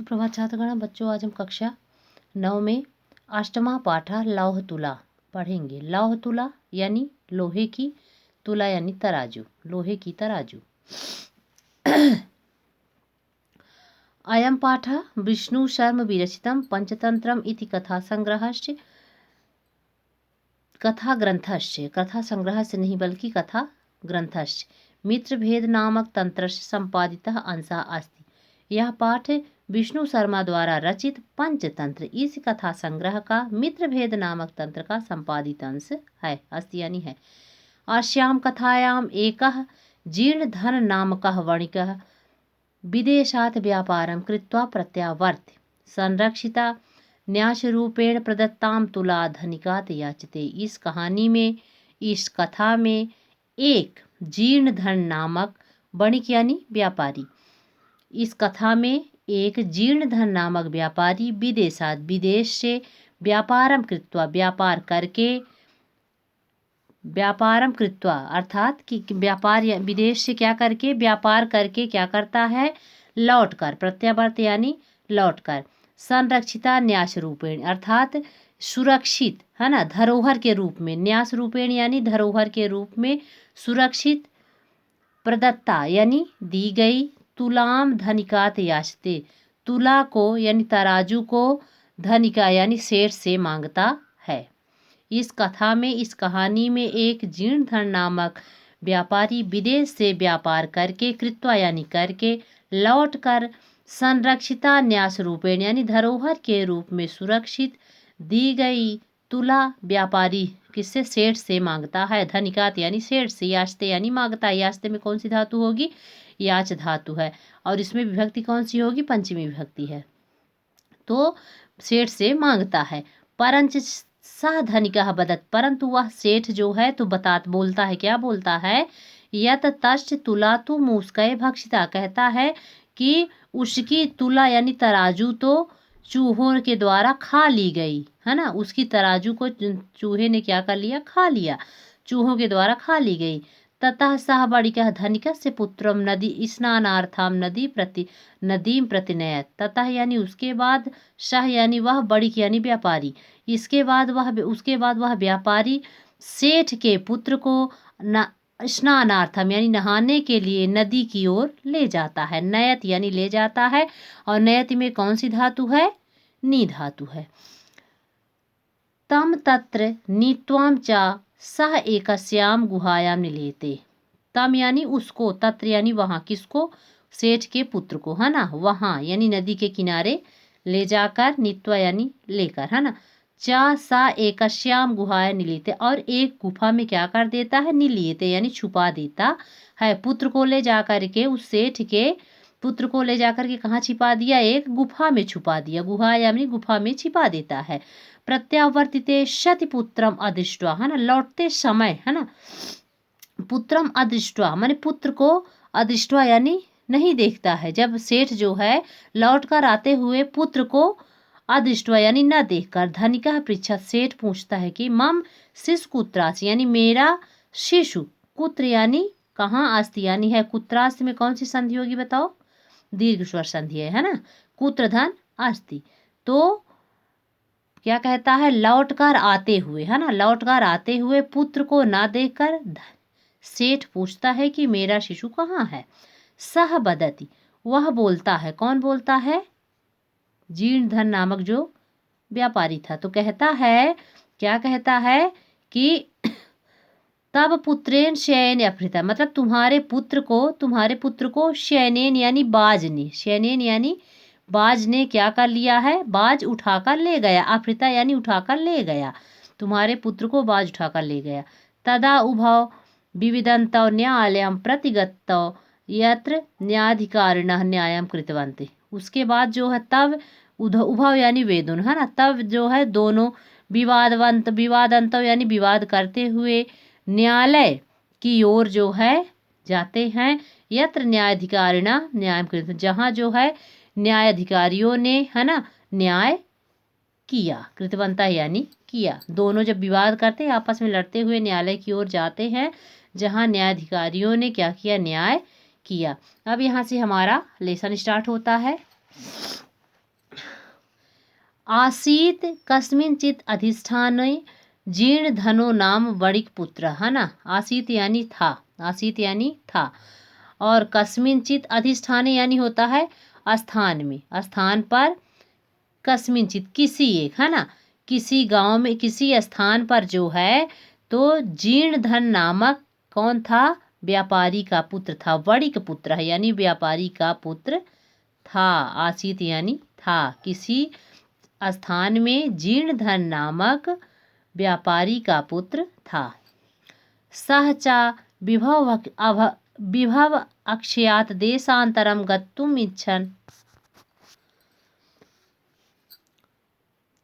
सुप्रभात छात्रगण। बच्चों, आज हम कक्षा 9 में अष्टमा पाठा लौह तुला पढ़ेंगे। लौह तुला यानी लोहे की, तुला यानी तराजू, लोहे की तराजू। अयं पाठः विष्णु शर्म विरचितं पंचतंत्रम् इति कथासंग्रहस्य, कथा ग्रंथस्य, कथा संग्रह से नहीं बल्कि कथा ग्रंथस्य मित्रभेद नामक तंत्रस्य संपादितः अंशः अस्ति। यह पाठ विष्णु शर्मा द्वारा रचित पंचतंत्र इस कथा संग्रह का मित्रभेद नामक तंत्र का संपादित अंश है। अस्ति यानी है। अस्यां कथायां एकः जीर्णधन नामकः वणिकः विदेशात् व्यापारं कृत्वा प्रत्यावर्त्य संरक्षिता न्यासरूपेण प्रदत्तां तुला धनिकात् याचते। इस कहानी में, इस कथा में एक जीर्णधन नामक वणिक यानी व्यापारी, इस कथा में एक जीर्णधन नामक व्यापारी विदेशात, विदेश से व्यापारम कृत्वा, व्यापार करके, व्यापारम कृत्वा अर्थात कि व्यापार या विदेश से क्या करके, व्यापार करके क्या करता है, लौटकर, प्रत्यावर्त यानी लौटकर, संरक्षिता न्यास रूपेण अर्थात सुरक्षित, है ना, धरोहर के रूप में, न्यास रूपेण यानी धरोहर के रूप में सुरक्षित, प्रदत्ता यानी दी गई, तुलाम धनिकात याचते, तुला को यानी तराजू को, धनिका यानी सेठ से मांगता है। इस कथा में, इस कहानी में एक जीर्णधन नामक व्यापारी विदेश से व्यापार करके, कृत्वा यानी करके, लौटकर संरक्षिता न्यास रूपेण यानी धरोहर के रूप में सुरक्षित दी गई तुला व्यापारी किससे, सेठ से मांगता है। धनिकात यानी सेठ से, याचते यानी मांगता है। याचते में कौन सी धातु होगी, याच धातु है, और इसमें विभक्ति कौन सी होगी, पंचमी विभक्ति है। तो सेठ से मांगता है। परंच सह धनिका बदत, परंतु वह सेठ जो है तो बोलता है, क्या बोलता है, यत तश्च तुला तु मूषकय भक्षिता, कहता है कि उसकी तुला यानी तराजू तो चूहों के द्वारा खा ली गई, है ना, उसकी तराजू को चूहे ने क्या कर लिया, खा लिया, चूहों के द्वारा खा ली गई। ततः सह वणिकः धनिकस्य पुत्रम नदी स्नानार्थाम नदीम प्रतिनयत, ततः यानी उसके बाद, सह यानी वह, वणिक यानी व्यापारी, इसके बाद वह, उसके बाद वह व्यापारी सेठ के पुत्र को स्नानार्थम यानी नहाने के लिए नदी की ओर ले जाता है। नयत यानी ले जाता है, और नयत में कौन सी धातु है, नी धातु है। तम तत्र नीत्वाम चा सह एकस्याम गुहायाम निलेते, तम यानी उसको, तत्र यानी वहाँ, किसको, सेठ के पुत्र को, है ना, वहाँ यानी नदी के किनारे ले जाकर, नीत्वा यानी लेकर, है ना, चा सा एकस्याम गुहाया निलेते, और एक गुफा में क्या कर देता है, निलेते यानी छुपा देता है। पुत्र को ले जाकर के, उस सेठ के पुत्र को ले जाकर के कहाँ छिपा दिया, एक गुफा में छुपा दिया, गुहा यानी गुफा में छिपा देता है। प्रत्यावर्तिते शति पुत्रम अदृष्ट्वा, है ना, लौटते समय, है ना, पुत्रम अदृष्ट्वा माने पुत्र को, अदृष्ट्वा यानी नहीं देखता है। जब सेठ जो है लौट कर आते हुए पुत्र को अदृष्ट्वा यानी न देखकर, धनिका पृच्छा सेठ पूछता है कि मम शिशु कुत्रास यानी मेरा शिशु, कुत्र यानी कहाँ, अस्ति यानी है, कुत्रास में कौन सी संधि होगी बताओ, दीर्घ स्वर संधि है ना, कुत्र धन अस्ति। तो क्या कहता है, लौट कर आते हुए, है ना, लौट कर आते हुए पुत्र को ना देखकर सेठ पूछता है कि मेरा शिशु कहाँ है। सह बदति वह बोलता है, कौन बोलता है, जीर्णधन नामक जो व्यापारी था, तो कहता है, क्या कहता है कि तब पुत्रेन शयन अफृता, मतलब तुम्हारे पुत्र को शयनेन यानी बाज ने, शयनेन यानी बाज ने क्या कर लिया है, बाज उठाकर ले गया, अफृता यानी उठाकर ले गया, तुम्हारे पुत्र को बाज उठाकर ले गया। तदा उभव विविदन्तौ न्यायालयं प्रतिगतौ यत्र न्यायाधिकारिणः न्यायं कृतवन्ते, उसके बाद जो है तब उभव यानी वे दोनों, है ना, तब जो है दोनों विवादंत यानी विवाद करते हुए न्यायालय की ओर जो है जाते हैं। यत्र न्यायाधिकारिणः न्यायं कृतवन्ते, जहाँ जो है न्यायाधिकारियों ने, है ना, न्याय किया, कृतवंता यानी किया। दोनों जब विवाद करते हैं, आपस में लड़ते हुए न्यायालय की ओर जाते हैं, जहाँ न्यायाधिकारियों ने क्या किया, न्याय किया। अब यहाँ से हमारा लेसन स्टार्ट होता है। आसीत कस्मिंचित अधिष्ठाने जीर्ण धनो नाम वणिक पुत्र, है ना। आसीत यानी था, आसीत यानी था, और कस्मिंचित अधिष्ठाने यानी होता है स्थान में, स्थान पर, कस्मिंचित किसी एक, है ना, किसी गांव में किसी स्थान पर जो है, तो जीर्ण धन नामक कौन था, व्यापारी का पुत्र था, वणिक पुत्र है यानी व्यापारी का पुत्र था। आसीत यानी था, किसी स्थान में जीर्ण धन नामक व्यापारी का पुत्र था। सह च विभव अक्षयात देशांतरम गत्तुम इच्छन,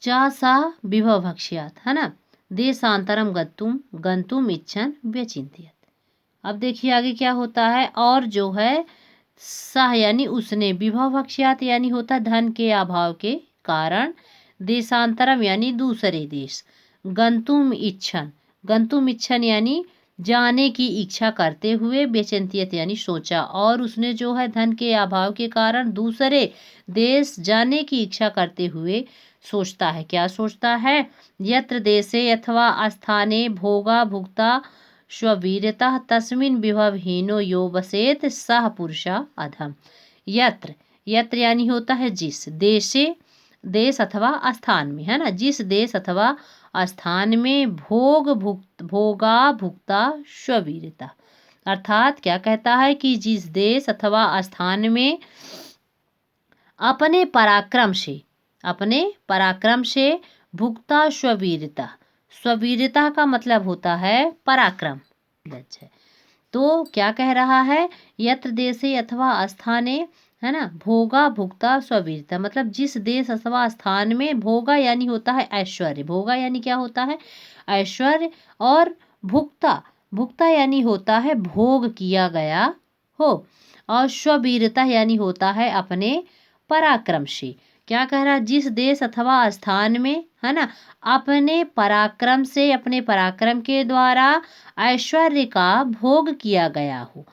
चा सा विभव अक्षयात, है ना, देशांतरम गंतुम इच्छन व्यचिंतियत। अब देखिए आगे क्या होता है, और जो है सह यानी उसने, विभव अक्षयात यानी होता धन के अभाव के कारण, देशांतरम यानी दूसरे देश, गंतुम इच्छन यानी जाने की इच्छा करते हुए, बेचंतियत यानी सोचा, और उसने जो है धन के अभाव के कारण दूसरे देश जाने की इच्छा करते हुए सोचता है। क्या सोचता है, यत्र देशे अथवा स्थाने भोगा भुक्ता स्ववीर्यतः तस्मिन् विभवहीनो यो वसेत सह पुरुषा अधम। यत्र, यत्र यानी होता है जिस, देशे देश अथवा स्थान में, है ना, जिस देश अथवा स्थान में भोगा भुक्ता स्ववीरता, अर्थात क्या कहता है कि जिस देश अथवा स्थान में अपने पराक्रम से भुक्ता स्ववीरता, स्ववीरता का मतलब होता है पराक्रम। तो क्या कह रहा है, यत्र देशे अथवा स्थाने, है ना, भोगा भुक्ता स्ववीरता, मतलब जिस देश अथवा स्थान में, भोगा यानी होता है ऐश्वर्य, भोगा यानी क्या होता है ऐश्वर्य, और भुक्ता यानी होता है भोग किया गया हो, और स्ववीरता यानी होता है अपने पराक्रम से। क्या कह रहा है, जिस देश अथवा स्थान में, है ना, अपने पराक्रम से, अपने पराक्रम के द्वारा ऐश्वर्य का भोग किया गया हो,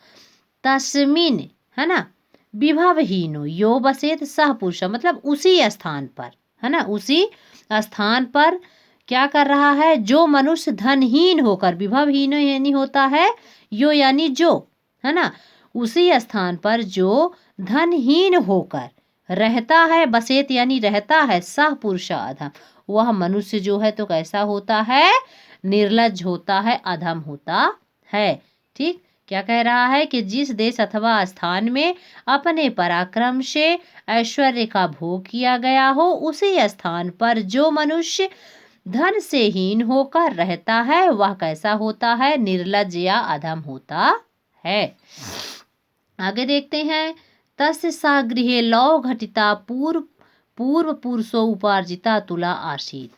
तस्मिन, है ना, विभवहीनो यो बसेत सह पुरुष, मतलब उसी स्थान पर, है ना, उसी स्थान पर क्या कर रहा है, जो मनुष्य धनहीन होकर, विभवहीनो यानी होता है यो यानी जो, है ना, उसी स्थान पर जो धनहीन होकर रहता है, बसेत यानी रहता है, सह पुरुष अधम, वह मनुष्य जो है तो कैसा होता है, निर्लज्ज होता है, अधम होता है। ठीक, क्या कह रहा है कि जिस देश अथवा स्थान में अपने पराक्रम से ऐश्वर्य का भोग किया गया हो, उसी स्थान पर जो मनुष्य धन से हीन होकर रहता है, वह कैसा होता है, निर्लज्ज या अधम होता है। आगे देखते हैं, तस्य सा गृहे लौ घटिता पूर्व पुरुषो उपार्जिता तुला आसीत।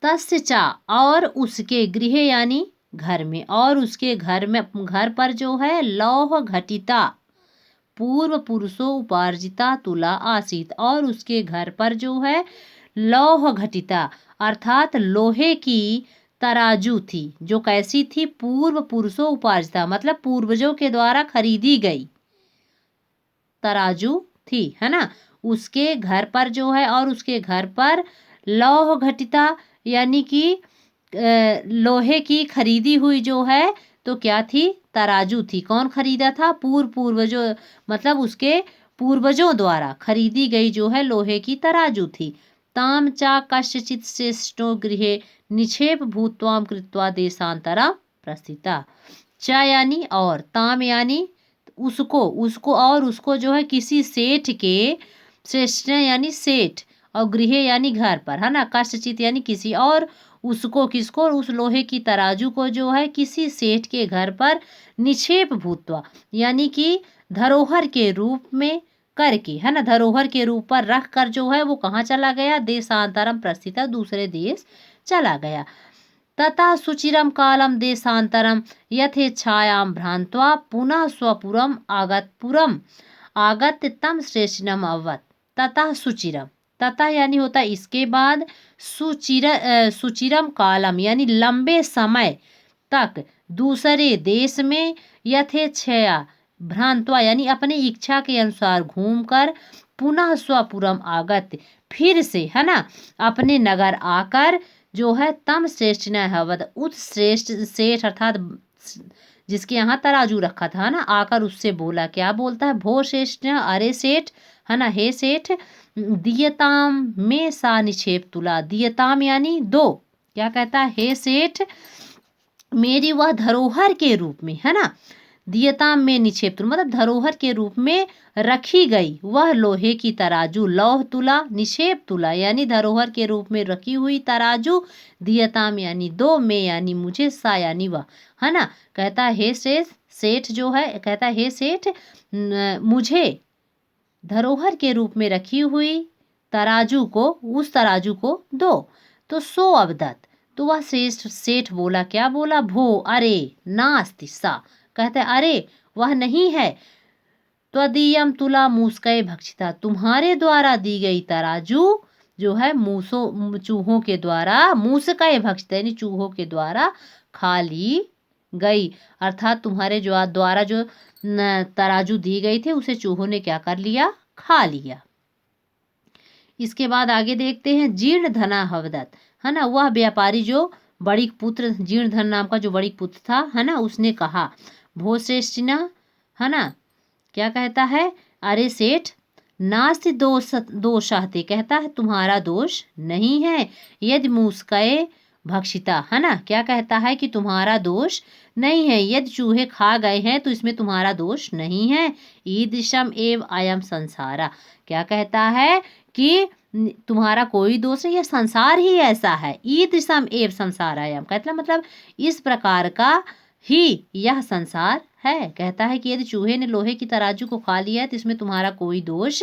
तस्य चा, और उसके, गृह यानी घर में, और उसके घर में, घर पर जो है, लौह घटिता पूर्व पुरुषो उपार्जिता तुला आसीत, और उसके घर पर जो है लौह घटिता अर्थात लोहे की तराजू थी, जो कैसी थी, पूर्व पुरुषों उपार्जिता, मतलब पूर्वजों के द्वारा खरीदी गई तराजू थी, है ना, उसके घर पर जो है, और उसके घर पर लौह घटिता यानी कि लोहे की खरीदी हुई जो है, तो क्या थी, तराजू थी। कौन खरीदा था, पूर्वजों, मतलब उसके पूर्वजों द्वारा खरीदी गई जो है लोहे की तराजू थी। ताम चा कश्चित श्रेष्ठो गृहे निक्षेप भूत्वाम कृत्वा देशांतरा प्रस्थिता। चा यानी और, ताम यानी उसको और उसको जो है किसी सेठ के, श्रेष्ठ यानी सेठ, और गृह यानी घर पर, है ना, कश्चित यानी किसी, और उसको, किसको, उस लोहे की तराजू को जो है किसी सेठ के घर पर निक्षेप भूत्वा यानी कि धरोहर के रूप में करके, है ना, धरोहर के रूप पर रख कर जो है वो कहाँ चला गया, देशांतरम प्रस्थित, दूसरे देश चला गया। तथा सुचिरम कालम देशांतरम यथेच्छायाम भ्रांत्वा पुनः स्वपुरम आगत तम श्रेष्ठनम अवत। तथा सुचिरम, तथा यानी होता है इसके बाद, सुचिरम कालम यानी लंबे समय तक दूसरे देश में, यथेच्छया भ्रांत्वा यानी अपनी इच्छा के अनुसार घूमकर, पुनः स्वपुरम आगत, फिर से, है ना, अपने नगर आकर जो है तम श्रेष्ठ न हवद, उस श्रेष्ठ सेठ अर्थात जिसके यहाँ तराजू रखा था ना, आकर उससे बोला, क्या बोलता है, भो श्रेष्ठ, अरे सेठ, है ना, हे सेठ, दियताम में सा निक्षेप तुला, दियताम यानी दो, क्या कहता है, हे सेठ मेरी वह धरोहर के रूप में, है ना, दियताम में निक्षेप तुला मतलब धरोहर के रूप में रखी गई वह लोहे की तराजू, लौह तुला, निक्षेप तुला यानी धरोहर के रूप में रखी हुई तराजू, दियताम यानी दो, में यानी मुझे, सा यानी वह, है ना, कहता है हे सेठ, सेठ जो है कहता है हे सेठ मुझे धरोहर के रूप में रखी हुई तराजू को, उस तराजू को दो। तो सो अवदत, तो वह श्रेष्ठ सेठ बोला, क्या बोला, भो अरे नास्ति सा, कहते अरे वह नहीं है, त्वदीयम तुला मूसकय भक्षिता, तुम्हारे द्वारा दी गई तराजू जो है मूसों चूहों के द्वारा, मूसकय भक्षिता यानी चूहों के द्वारा खा ली गई, अर्थात तुम्हारे जो द्वारा जो तराजू दी गई थी उसे चूहों ने क्या कर लिया, खा लिया। इसके बाद आगे देखते हैं, जीर्ण धना हवदत, है ना, वह व्यापारी जो बड़ी पुत्र, जीर्ण धन नाम का जो बड़ी पुत्र था, है ना, उसने कहा, भो श्रेष्ठिना, है ना, क्या कहता है, अरे सेठ नास्ति दोषाहते, कहता है तुम्हारा दोष नहीं है, यदि मूसकय भक्षिता, है ना, क्या कहता है कि तुम्हारा दोष नहीं है, यदि चूहे खा गए हैं तो इसमें तुम्हारा दोष नहीं है, ईदृशम एव अयम संसारा, क्या कहता है कि तुम्हारा कोई दोष नहीं, यह संसार ही ऐसा है, ईदृशम एव संसारायम, कहता मतलब इस प्रकार का ही यह संसार है, कहता है कि यदि चूहे ने लोहे की तराजू को खा लिया है तो इसमें तुम्हारा कोई दोष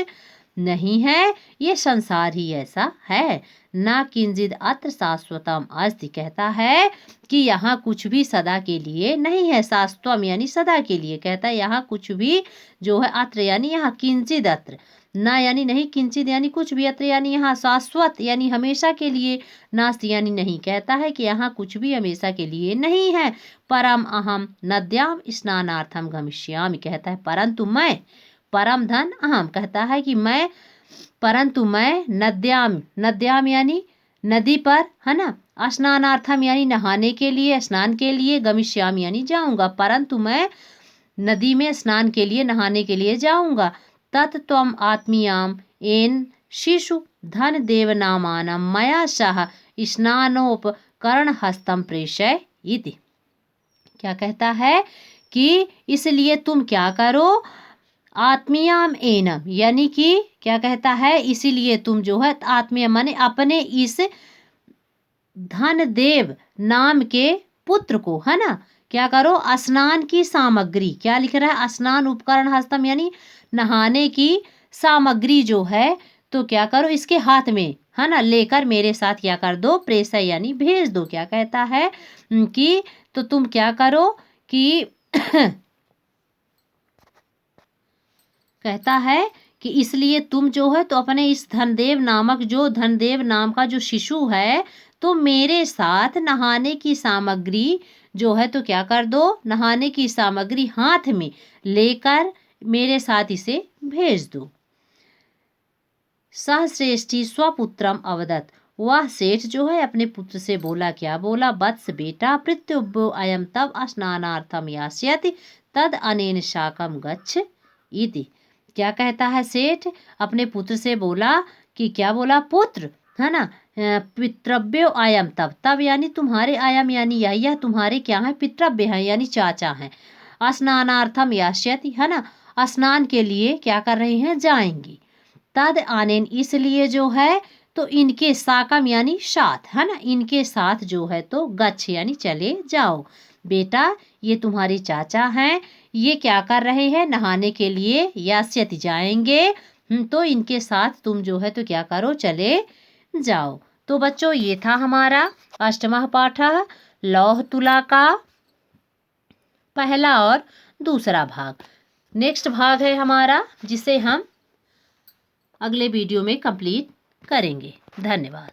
नहीं है, ये संसार ही ऐसा है, ना किंचिद अत्र शाश्वतम अस्ति, कहता है कि यहाँ कुछ भी सदा के लिए नहीं है, शाश्वतम यानी सदा के लिए, कहता है यहाँ कुछ भी जो है, अत्र यानी यहाँ, किंचिद अत्र, ना यानी नहीं, किंचित यानी कुछ भी, अत्र यानी यहाँ, शाश्वत यानी हमेशा के लिए, नास्ति यानी नहीं, कहता है कि यहाँ कुछ भी हमेशा के लिए नहीं है, परम अहम नद्याम स्नानार्थम गमिष्यामि, कहता है परंतु मैं, परम धन अहम, कहता है कि मैं, परंतु मैं नद्याम, नद्याम यानी नदी पर, है ना, स्नानार्थम यानी नहाने के लिए, स्नान के लिए, गमिष्यामि यानी जाऊंगा, परंतु मैं नदी में स्नान के लिए, नहाने के लिए जाऊंगा, तत्त्वम आत्मीयाम एन शिशु धन देव नामानम मया सह स्नानोपकरण हस्तम प्रेषय इति, क्या कहता है कि इसलिए तुम क्या करो, आत्मीयाम एनम यानी कि क्या कहता है, इसीलिए तुम जो है, आत्मीय माने अपने इस धन देव नाम के पुत्र को, है ना, क्या करो, स्नान की सामग्री, क्या लिख रहा है, स्नान उपकरण हस्तम यानी नहाने की सामग्री जो है, तो क्या करो इसके हाथ में, है ना, लेकर मेरे साथ क्या कर दो, प्रेषय यानी भेज दो, क्या कहता है कि तो तुम क्या करो कि कहता है कि इसलिए तुम जो है तो अपने इस धनदेव नामक, जो धनदेव नाम का जो शिशु है, तो मेरे साथ नहाने की सामग्री जो है तो क्या कर दो, नहाने की सामग्री हाथ में लेकर मेरे साथ इसे भेज दो। सहश्रेष्ठी स्वपुत्रम अवदत, वह सेठ जो है अपने पुत्र से बोला, क्या बोला, वत्स बेटा प्रत्युभ्यो अयम तब स्नानार्थम यास्यति तद अनेन शाकम गच्छ इति, क्या कहता है, सेठ अपने पुत्र से बोला कि क्या बोला, पुत्र, है ना, पितृव्यो आयम तब, तब यानी तुम्हारे, आयम यानी यह तुम्हारे क्या है, पितृव्य है यानी चाचा हैं, स्नानार्थम यास्यति, है ना, स्नान के लिए क्या कर रहे हैं, जाएंगी, तद आनेन इसलिए जो है तो इनके साकम यानी साथ, है ना, इनके साथ जो है तो गच्छ यानी चले जाओ, बेटा ये तुम्हारे चाचा हैं, ये क्या कर रहे हैं, नहाने के लिए यास्यति जाएंगे, तो इनके साथ तुम जो है तो क्या करो, चले जाओ। तो बच्चों ये था हमारा अष्टमः पाठः लौह तुला का पहला और दूसरा भाग। नेक्स्ट भाग है हमारा जिसे हम अगले वीडियो में कंप्लीट करेंगे। धन्यवाद।